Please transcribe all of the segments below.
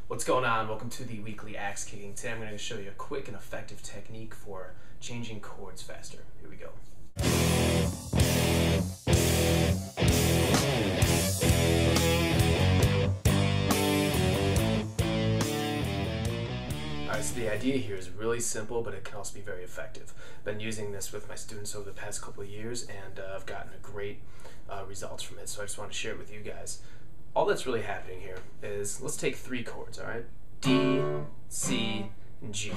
What's going on? Welcome to the weekly axe kicking. Today I'm going to show you a quick and effective technique for changing chords faster. Here we go. Alright, so the idea here is really simple, but it can also be very effective. I've been using this with my students over the past couple of years, and I've gotten a great results from it, so I just want to share it with you guys. All that's really happening here is, let's take three chords, alright? D, C, and G.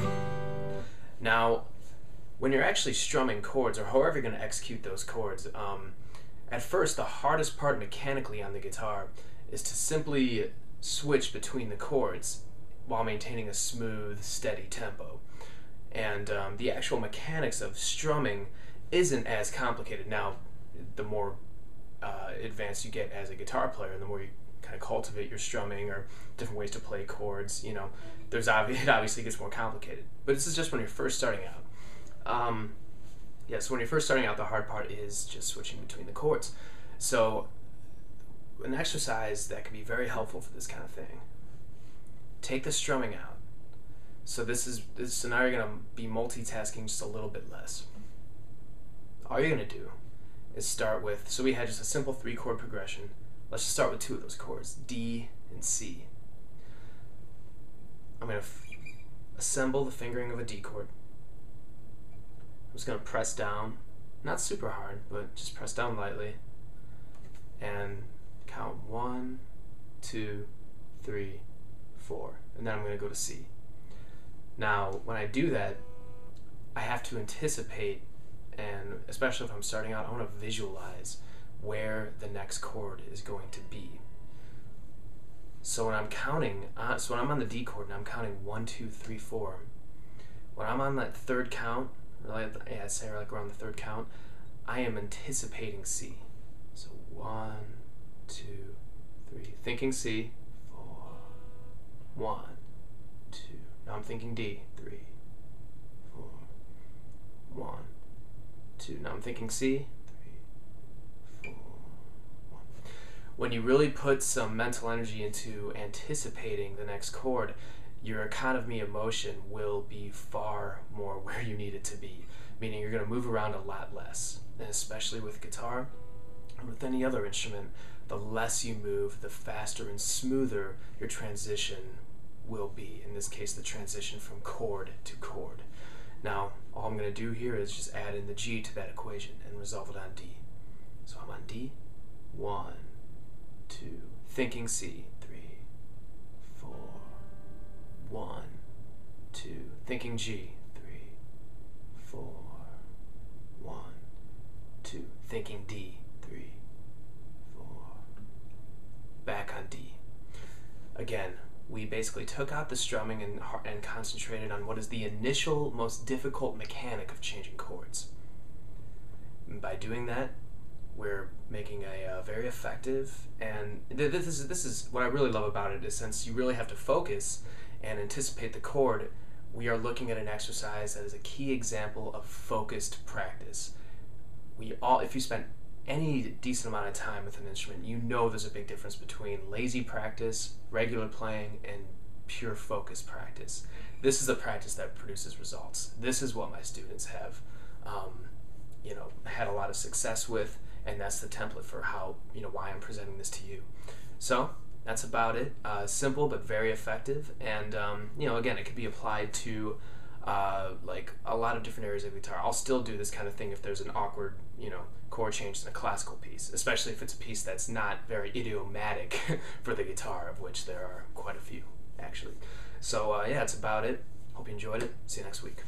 Now, when you're actually strumming chords, or however you're going to execute those chords, at first the hardest part mechanically on the guitar is to simply switch between the chords while maintaining a smooth, steady tempo. And the actual mechanics of strumming isn't as complicated. Now, the more advanced you get as a guitar player, and the more you kind of cultivate your strumming or different ways to play chords, you know, it obviously gets more complicated. But this is just when you're first starting out. So when you're first starting out, the hard part is just switching between the chords. So an exercise that can be very helpful for this kind of thing: take the strumming out. So so now you're going to be multitasking just a little bit less. All you're going to do is start with, so we had just a simple 3-chord progression. Let's just start with 2 of those chords, D and C. I'm going to assemble the fingering of a D chord. I'm just going to press down, not super hard, but just press down lightly, and count 1, 2, 3, 4, and then I'm going to go to C. Now, when I do that, I have to anticipate, and especially if I'm starting out, I want to visualize where the next chord is going to be. So when I'm counting, so when I'm on the D chord and I'm counting 1, 2, 3, 4, when I'm on that third count, I'd say like around the third count, I am anticipating C. So 1, 2, 3, thinking C, 4, 1, 2. Now I'm thinking D, 3, 4, 1, 2. Now I'm thinking C, 3, 4, 1. When you really put some mental energy into anticipating the next chord, your economy of motion will be far more where you need it to be, meaning you're going to move around a lot less. And especially with guitar, or with any other instrument, the less you move, the faster and smoother your transition will be. In this case, the transition from chord to chord. Now, all I'm going to do here is just add in the G to that equation and resolve it on D. So I'm on D, 1, 2, thinking C, 3, 4, 1, 2, thinking G, 3, 4, 1, 2, thinking D, 3, 4, back on D. Again, we basically took out the strumming and concentrated on what is the initial, most difficult mechanic of changing chords. And by doing that, we're making a very effective, and this is what I really love about it, is since you really have to focus and anticipate the chord, we are looking at an exercise that is a key example of focused practice. If you spend any decent amount of time with an instrument, you know there's a big difference between lazy practice, regular playing, and pure focus practice. This is the practice that produces results. This is what my students have had a lot of success with, and that's the template for how, why I'm presenting this to you. So that's about it. Simple but very effective, and again, it could be applied to like a lot of different areas of guitar. I'll still do this kind of thing if there's an awkward, chord change in a classical piece, especially if it's a piece that's not very idiomatic for the guitar, of which there are quite a few, actually. So yeah, that's about it. Hope you enjoyed it. See you next week.